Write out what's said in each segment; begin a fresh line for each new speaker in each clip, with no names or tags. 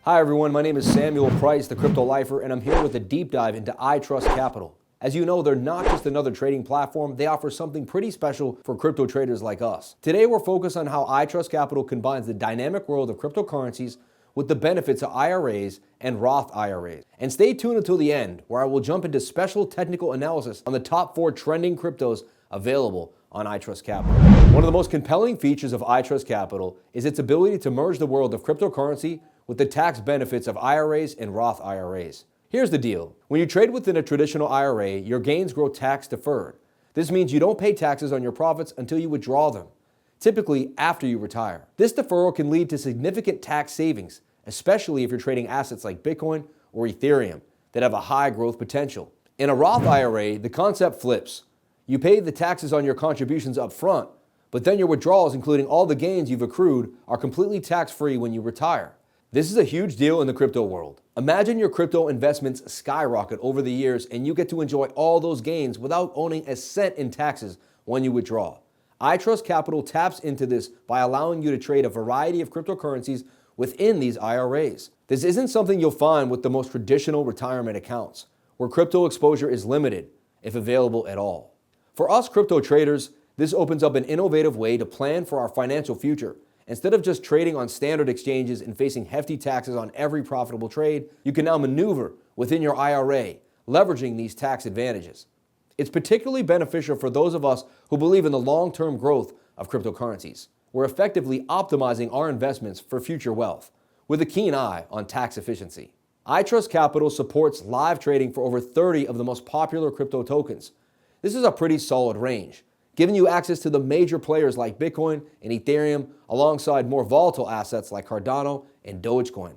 Hi everyone, my name is Samuel Price, the Crypto Lifer, and I'm here with a deep dive into iTrustCapital. As you know, they're not just another trading platform, they offer something pretty special for crypto traders like us. Today we're focused on how iTrustCapital combines the dynamic world of cryptocurrencies with the benefits of IRAs and Roth IRAs. And stay tuned until the end, where I will jump into special technical analysis on the top 4 trending cryptos available on iTrustCapital. One of the most compelling features of iTrustCapital is its ability to merge the world of cryptocurrency with the tax benefits of IRAs and Roth IRAs. Here's the deal. When you trade within a traditional IRA, your gains grow tax deferred. This means you don't pay taxes on your profits until you withdraw them, typically after you retire. This deferral can lead to significant tax savings, especially if you're trading assets like Bitcoin or Ethereum that have a high growth potential. In a Roth IRA, the concept flips. You pay the taxes on your contributions up front, but then your withdrawals, including all the gains you've accrued, are completely tax-free when you retire. This is a huge deal in the crypto world. Imagine your crypto investments skyrocket over the years and you get to enjoy all those gains without owning a cent in taxes when you withdraw. iTrustCapital taps into this by allowing you to trade a variety of cryptocurrencies within these IRAs. This isn't something you'll find with the most traditional retirement accounts, where crypto exposure is limited, if available at all. For us crypto traders, this opens up an innovative way to plan for our financial future. Instead of just trading on standard exchanges and facing hefty taxes on every profitable trade, you can now maneuver within your IRA, leveraging these tax advantages. It's particularly beneficial for those of us who believe in the long-term growth of cryptocurrencies. We're effectively optimizing our investments for future wealth, with a keen eye on tax efficiency. iTrustCapital supports live trading for over 30 of the most popular crypto tokens. This is a pretty solid range, giving you access to the major players like Bitcoin and Ethereum, alongside more volatile assets like Cardano and Dogecoin.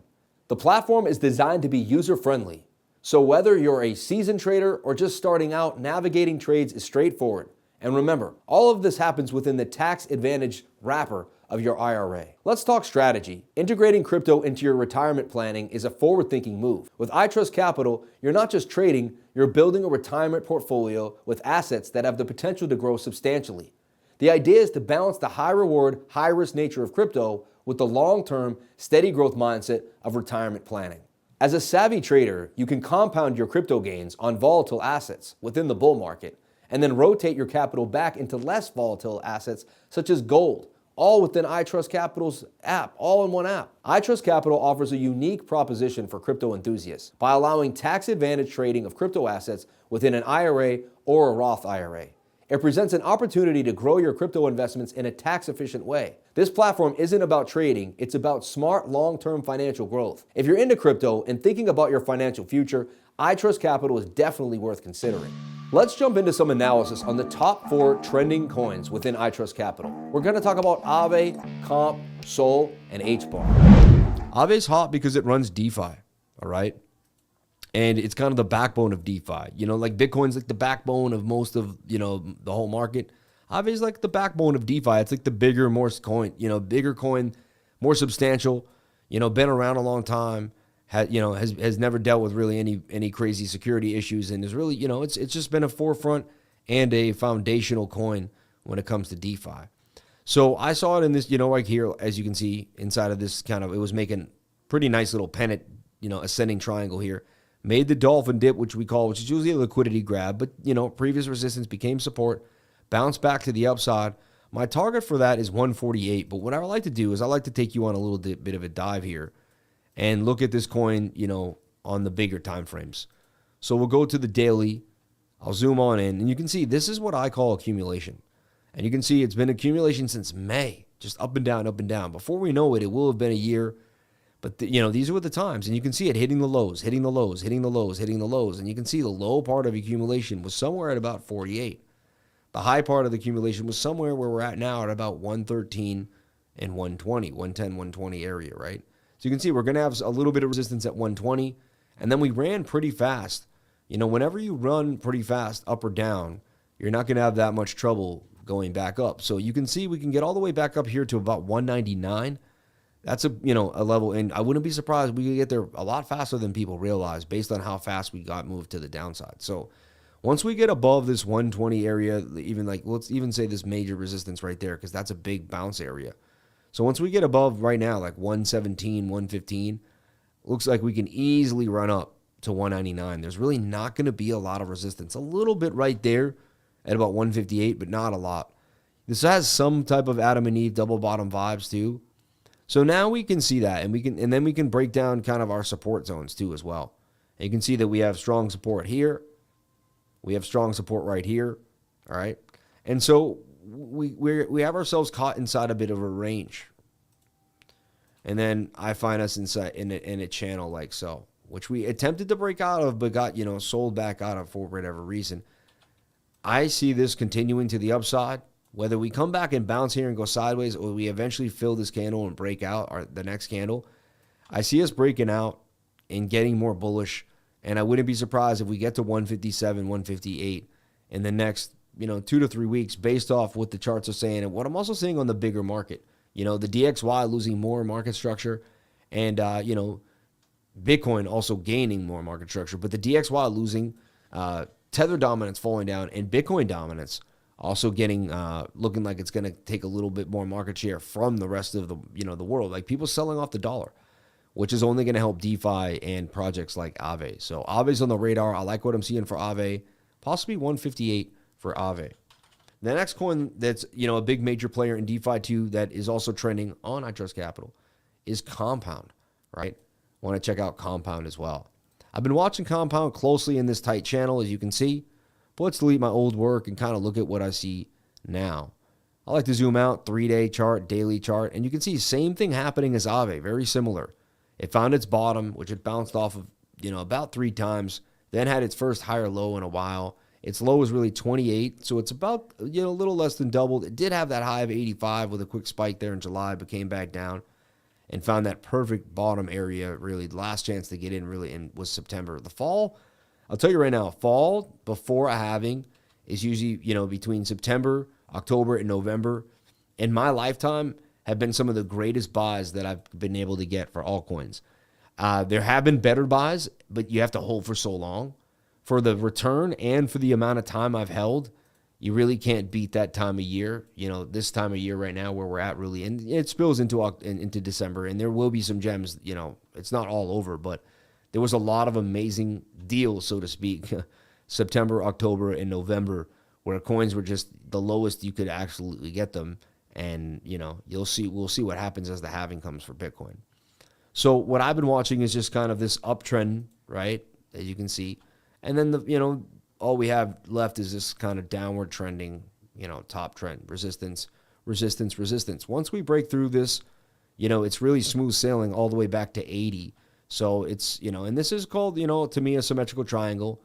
The platform is designed to be user-friendly, so whether you're a seasoned trader or just starting out, navigating trades is straightforward. And remember, all of this happens within the tax advantage wrapper of your IRA. Let's talk strategy. Integrating crypto into your retirement planning is a forward-thinking move. With iTrustCapital, you're not just trading, you're building a retirement portfolio with assets that have the potential to grow substantially. The idea is to balance the high-reward, high-risk nature of crypto with the long-term, steady growth mindset of retirement planning. As a savvy trader, you can compound your crypto gains on volatile assets within the bull market, and then rotate your capital back into less volatile assets such as gold, all within iTrustCapital's app, all in one app. iTrustCapital offers a unique proposition for crypto enthusiasts by allowing tax advantage trading of crypto assets within an IRA or a Roth IRA. It presents an opportunity to grow your crypto investments in a tax efficient way. This platform isn't about trading, it's about smart long-term financial growth. If you're into crypto and thinking about your financial future, iTrustCapital is definitely worth considering. Let's jump into some analysis on the top 4 trending coins within iTrustCapital. We're going to talk about AAVE, Comp, Sol, and HBAR. AAVE is hot because it runs DeFi, all right? And it's kind of the backbone of DeFi. You know, like Bitcoin's like the backbone of most of, the whole market. AAVE is like the backbone of DeFi. It's like the bigger, bigger coin, more substantial, been around a long time. Has never dealt with really any crazy security issues, and is really, it's just been a forefront and a foundational coin when it comes to DeFi. So I saw it in this, like here, as you can see inside of this it was making pretty nice little pennant, ascending triangle here. Made the dolphin dip, which is usually a liquidity grab, but previous resistance became support, bounced back to the upside. My target for that is 148, but what I like to do is I like to take you on a little bit of a dive here and look at this coin, on the bigger time frames. So we'll go to the daily. I'll zoom on in, and you can see this is what I call accumulation. And you can see it's been accumulation since May, just up and down, up and down. Before we know it, it will have been a year. But, these are the times, and you can see it hitting the lows, hitting the lows, hitting the lows, hitting the lows. And you can see the low part of accumulation was somewhere at about 48. The high part of the accumulation was somewhere where we're at now at about 113 and 120, 110, 120 area, right? So you can see we're going to have a little bit of resistance at 120, and then we ran pretty fast. Whenever you run pretty fast up or down, you're not going to have that much trouble going back up. So you can see we can get all the way back up here to about 199. That's a level, and I wouldn't be surprised we could get there a lot faster than people realize based on how fast we got moved to the downside. So once we get above this 120 area, let's even say this major resistance right there, because that's a big bounce area. So once we get above right now, like 117, 115, looks like we can easily run up to 199. There's really not going to be a lot of resistance. A little bit right there at about 158, but not a lot. This has some type of Adam and Eve double bottom vibes too. So now we can see that, and then we can break down kind of our support zones too as well. And you can see that we have strong support here. We have strong support right here. All right. And so we have ourselves caught inside a bit of a range. And then I find us inside in a channel like so, which we attempted to break out of, but got, sold back out of for whatever reason. I see this continuing to the upside. Whether we come back and bounce here and go sideways, or we eventually fill this candle and break out the next candle, I see us breaking out and getting more bullish. And I wouldn't be surprised if we get to 157, 158 in the next, 2 to 3 weeks, based off what the charts are saying and what I'm also seeing on the bigger market. The DXY losing more market structure, and Bitcoin also gaining more market structure. But the DXY losing, Tether dominance falling down, and Bitcoin dominance also getting looking like it's going to take a little bit more market share from the rest of the the world. Like people selling off the dollar, which is only going to help DeFi and projects like AAVE. So AAVE's on the radar. I like what I'm seeing for AAVE, possibly 158 for AAVE. The next coin that's a big major player in DeFi too that is also trending on iTrustCapital is Compound, right? Want to check out Compound as well. I've been watching Compound closely in this tight channel, as you can see. But let's delete my old work and kind of look at what I see now. I like to zoom out, 3-day chart, daily chart, and you can see same thing happening as AAVE, very similar. It found its bottom, which it bounced off of, about 3 times, then had its first higher low in a while. Its low was really 28, so it's about, a little less than doubled. It did have that high of 85 with a quick spike there in July, but came back down and found that perfect bottom area, really. The last chance to get in really was September. The fall, I'll tell you right now, fall before a halving is usually, between September, October, and November. In my lifetime, have been some of the greatest buys that I've been able to get for altcoins. There have been better buys, but you have to hold for so long. For the return and for the amount of time I've held, you really can't beat that time of year. This time of year right now where we're at really, and it spills into December, and there will be some gems. It's not all over, but there was a lot of amazing deals, so to speak, September, October, and November, where coins were just the lowest you could absolutely get them. And, we'll see what happens as the halving comes for Bitcoin. So what I've been watching is just kind of this uptrend, right, as you can see. And then, all we have left is this kind of downward trending, top trend, resistance, resistance, resistance. Once we break through this, it's really smooth sailing all the way back to 80. So it's, and this is called, to me, a symmetrical triangle.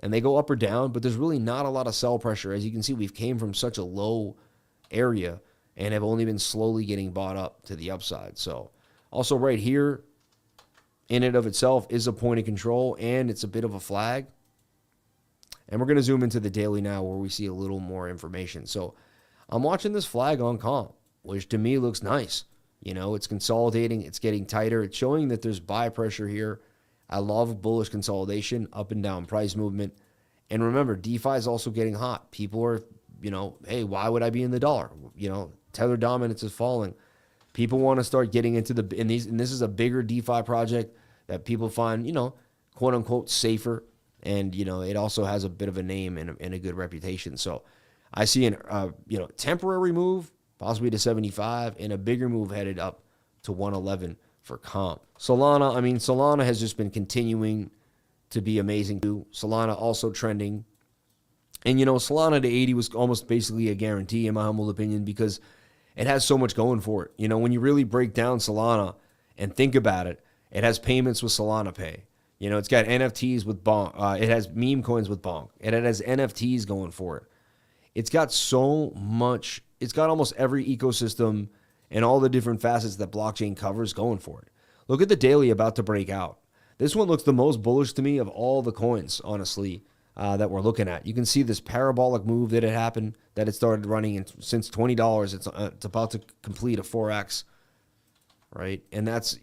And they go up or down, but there's really not a lot of sell pressure. As you can see, we've came from such a low area and have only been slowly getting bought up to the upside. So also right here, in and of itself, is a point of control, and it's a bit of a flag. And we're going to zoom into the daily now where we see a little more information. So I'm watching this flag on comp, which to me looks nice. It's consolidating. It's getting tighter. It's showing that there's buy pressure here. I love bullish consolidation, up and down price movement. And remember, DeFi is also getting hot. People are, hey, why would I be in the dollar? Tether dominance is falling. People want to start getting into and this is a bigger DeFi project that people find, quote unquote safer. And, it also has a bit of a name and a good reputation. So I see temporary move, possibly to 75, and a bigger move headed up to 111 for comp. Solana has just been continuing to be amazing too. Solana also trending. And, Solana to 80 was almost basically a guarantee, in my humble opinion, because it has so much going for it. When you really break down Solana and think about it, it has payments with Solana Pay. It's got NFTs with Bonk. It has meme coins with Bonk. And it has NFTs going for it. It's got so much. It's got almost every ecosystem and all the different facets that blockchain covers going for it. Look at the daily about to break out. This one looks the most bullish to me of all the coins, honestly, that we're looking at. You can see this parabolic move that had happened, that it started running since $20. It's about to complete a 4x, right? And that's,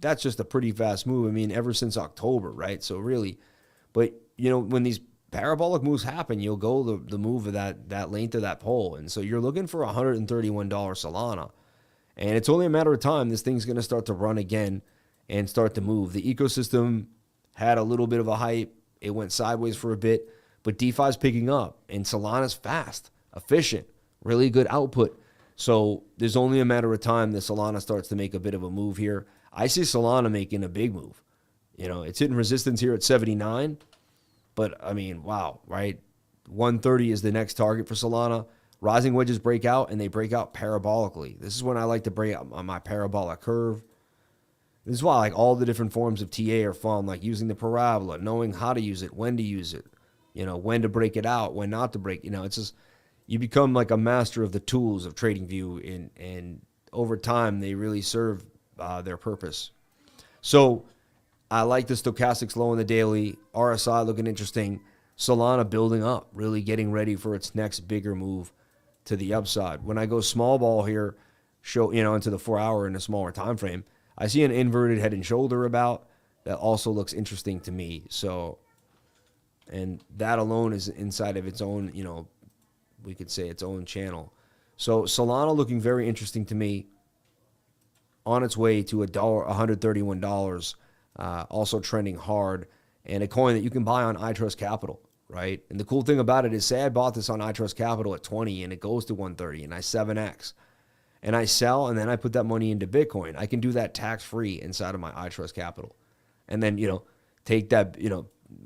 that's just a pretty fast move. Ever since October, right? So really, but, when these parabolic moves happen, you'll go the move of that length of that pole. And so you're looking for $131 Solana. And it's only a matter of time. This thing's going to start to run again and start to move. The ecosystem had a little bit of a hype. It went sideways for a bit, but DeFi's picking up, and Solana's fast, efficient, really good output. So there's only a matter of time that Solana starts to make a bit of a move here. I see Solana making a big move. It's hitting resistance here at 79, but I mean, wow, right? 130 is the next target for Solana. Rising wedges break out, and they break out parabolically. This is when I like to break out on my parabolic curve. This is why like all the different forms of TA are fun, like using the parabola, knowing how to use it, when to use it, when to break it out, when not to break. It's just you become like a master of the tools of TradingView, and over time they really serve their purpose. So I like the stochastics low on the daily, RSI looking interesting, Solana building up, really getting ready for its next bigger move to the upside. When I go small ball here, into the 4 hour in a smaller time frame, I see an inverted head and shoulder about that also looks interesting to me. So, and that alone is inside of its own, we could say its own channel. So Solana looking very interesting to me, on its way to $131, also trending hard, and a coin that you can buy on iTrustCapital, right? And the cool thing about it is, say I bought this on iTrustCapital at 20 and it goes to 130 and I 7x. And I sell, and then I put that money into Bitcoin. I can do that tax-free inside of my iTrustCapital. And then, take that,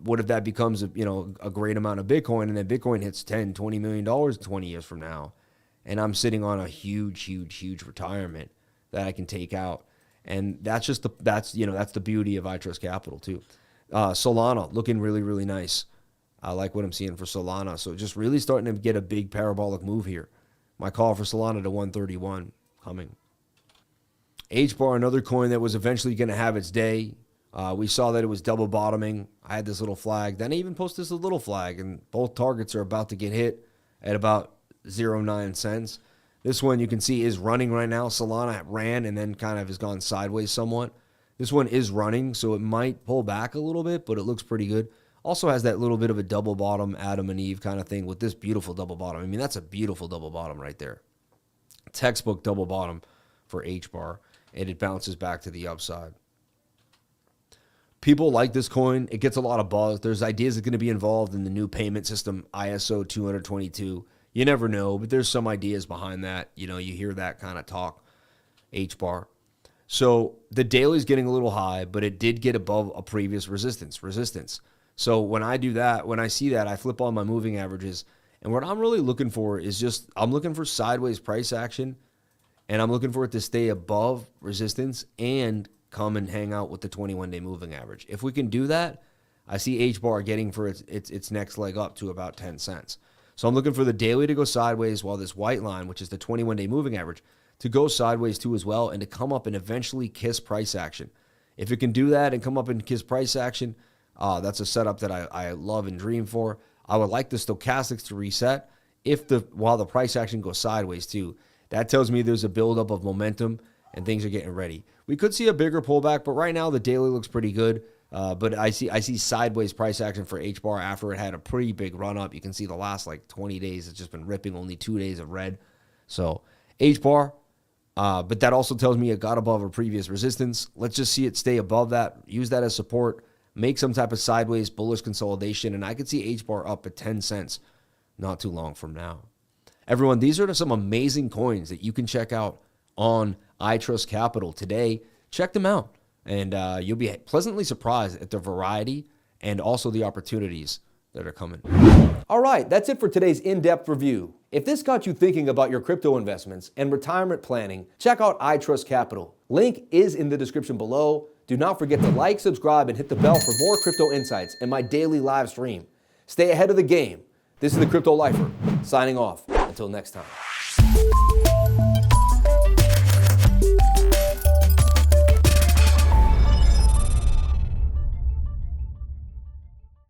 what if that becomes, a great amount of Bitcoin, and then Bitcoin hits $10, $20 million 20 years from now. And I'm sitting on a huge, huge, huge retirement that I can take out. And that's the beauty of iTrustCapital too. Solana looking really, really nice. I like what I'm seeing for Solana. So just really starting to get a big parabolic move here. My call for Solana to 131 coming. HBAR, another coin that was eventually going to have its day. We saw that it was double bottoming. I had this little flag. Then I even posted this little flag, and both targets are about to get hit at about 0.9 cents. This one you can see is running right now. Solana ran and then kind of has gone sideways somewhat. This one is running, so it might pull back a little bit, but it looks pretty good. Also has that little bit of a double bottom, Adam and Eve kind of thing with this beautiful double bottom. I mean, that's a beautiful double bottom right there. Textbook double bottom for HBAR, and it bounces back to the upside. People like this coin. It gets a lot of buzz. There's ideas that are going to be involved in the new payment system, ISO 222. You never know, but there's some ideas behind that. You hear that kind of talk, HBAR. So the daily is getting a little high, but it did get above a previous resistance. So when I do that, when I see that, I flip on my moving averages. And what I'm really looking for is I'm looking for sideways price action, and I'm looking for it to stay above resistance and come and hang out with the 21-day moving average. If we can do that, I see HBAR getting for its next leg up to about 10 cents. So I'm looking for the daily to go sideways, while this white line, which is the 21-day moving average, to go sideways too as well, and to come up and eventually kiss price action. If it can do that and come up and kiss price action, that's a setup that I love and dream for. I would like the stochastics to reset while the price action goes sideways too. That tells me there's a buildup of momentum and things are getting ready. We could see a bigger pullback, but right now the daily looks pretty good. But I see sideways price action for HBAR after it had a pretty big run up. You can see the last 20 days it's just been ripping, only 2 days of red. So HBAR, but that also tells me it got above a previous resistance. Let's just see it stay above that, use that as support, make some type of sideways bullish consolidation, and I could see HBAR up at 10 cents not too long from now. Everyone, these are some amazing coins that you can check out on iTrustCapital today. Check them out, and you'll be pleasantly surprised at the variety and also the opportunities that are coming. All right, that's it for today's in-depth review. If this got you thinking about your crypto investments and retirement planning, check out iTrustCapital. Link is in the description below. Do not forget to like, subscribe, and hit the bell for more crypto insights and my daily live stream. Stay ahead of the game. This is the Crypto Lifer, signing off. Until next time.